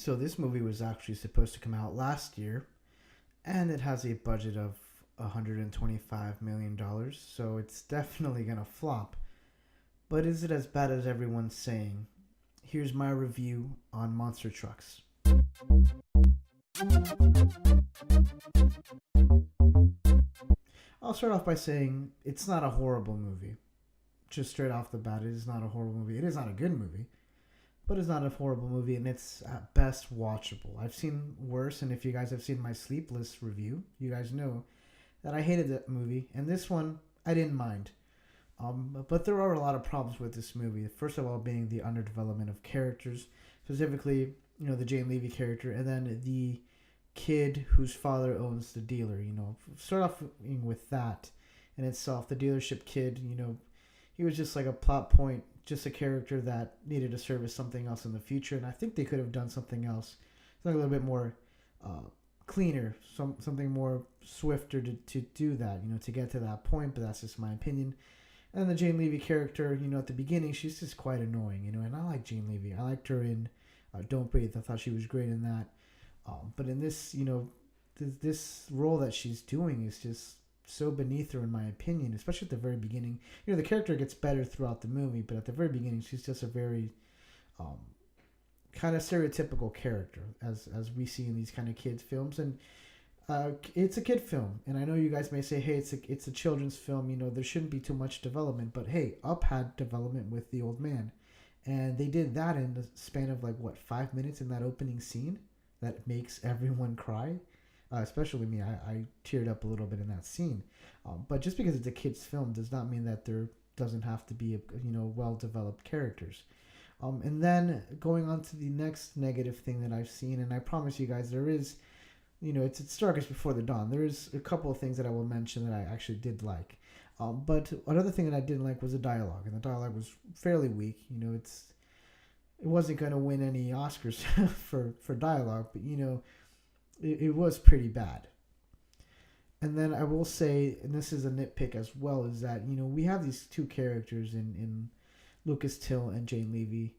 So this movie was actually supposed to come out last year, and it has a budget of $125 million, so it's definitely gonna flop. But is it as bad as everyone's saying? Here's my review on Monster Trucks. I'll start off by saying it's not a horrible movie. Just straight off the bat, it is not a horrible movie. It is not a good movie, but it's not a horrible movie, and it's at best watchable. I've seen worse, and if you guys have seen my Sleepless review, you guys know that I hated that movie, and this one I didn't mind. But there are a lot of problems with this movie. First of all, being the underdevelopment of characters, specifically, the Jane Levy character, and then the kid whose father owns the dealer. Start off with that in itself. The dealership kid, he was just like a plot point, just a character that needed to service something else in the future, and I think they could have done something else, like a little bit more cleaner, something more swifter to do that, to get to that point. But that's just my opinion. And the Jane Levy character, at the beginning, she's just quite annoying, and I like Jane Levy. I liked her in Don't Breathe. I thought she was great in that. But in this, this role that she's doing is just so beneath her, in my opinion, especially at the very beginning. The character gets better throughout the movie, but at the very beginning, she's just a very kind of stereotypical character, as we see in these kind of kids' films. And it's a kid film, and I know you guys may say, hey, it's a children's film, there shouldn't be too much development. But hey, Up had development with the old man, and they did that in the span of 5 minutes in that opening scene that makes everyone cry. Especially me, I teared up a little bit in that scene. But just because it's a kid's film does not mean that there doesn't have to be well-developed characters. And then going on to the next negative thing that I've seen, and I promise you guys there is, it's darkest before the dawn. There is a couple of things that I will mention that I actually did like. But another thing that I didn't like was the dialogue, and the dialogue was fairly weak. It wasn't going to win any Oscars for dialogue, but it was pretty bad. And then I will say, and this is a nitpick as well, is that we have these two characters in Lucas Till and Jane Levy,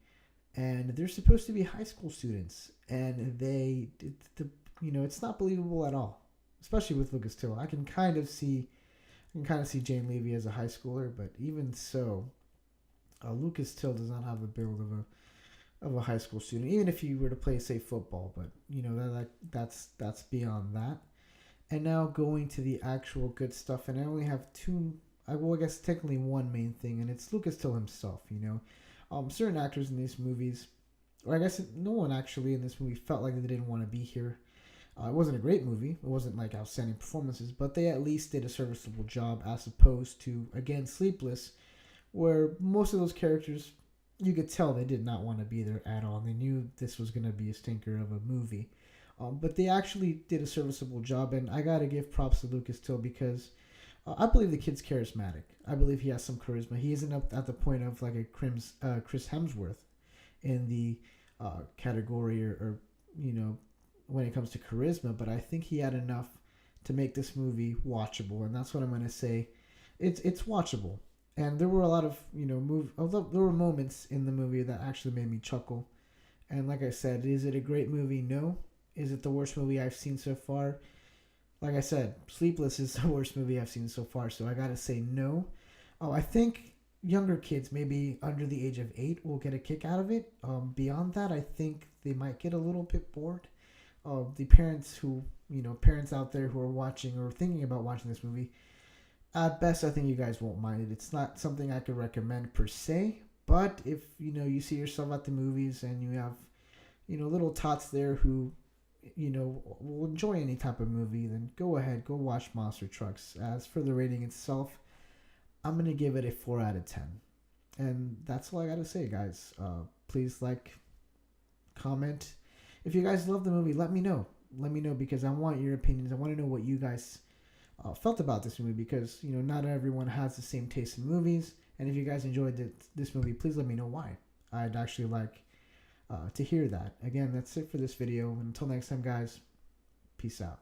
and they're supposed to be high school students, and it's not believable at all, especially with Lucas Till. I can kind of see Jane Levy as a high schooler, but even so, Lucas Till does not have the build of a high school student, even if he were to play, say, football. But that's beyond that. And now going to the actual good stuff, and I only have two. I guess technically one main thing, and it's Lucas Till himself. Certain actors in these movies, or I guess no one actually in this movie felt like they didn't want to be here. It wasn't a great movie. It wasn't like outstanding performances, but they at least did a serviceable job, as opposed to, again, Sleepless, where most of those characters, you could tell they did not want to be there at all. They knew this was going to be a stinker of a movie. But they actually did a serviceable job, and I got to give props to Lucas Till because I believe the kid's charismatic. I believe he has some charisma. He isn't up at the point of like a Chris Hemsworth in the category or when it comes to charisma, but I think he had enough to make this movie watchable, and that's what I'm going to say. It's watchable. And there were a lot of, there were moments in the movie that actually made me chuckle. And like I said, is it a great movie? No. Is it the worst movie I've seen so far? Like I said, Sleepless is the worst movie I've seen so far, so I gotta say no. I think younger kids, maybe under the age of 8, will get a kick out of it. Beyond that, I think they might get a little bit bored. The parents parents out there who are watching or thinking about watching this movie, at best, I think you guys won't mind it. It's not something I could recommend per se, but if, you see yourself at the movies and you have, little tots there who, will enjoy any type of movie, then go ahead, go watch Monster Trucks. As for the rating itself, I'm going to give it a 4 out of 10. And that's all I got to say, guys. Please comment. If you guys love the movie, let me know. Let me know, because I want your opinions. I want to know what you guys felt about this movie, because not everyone has the same taste in movies. And if you guys enjoyed this movie, please let me know why. I'd actually like to hear that. Again, that's it for this video. Until next time, guys, peace out.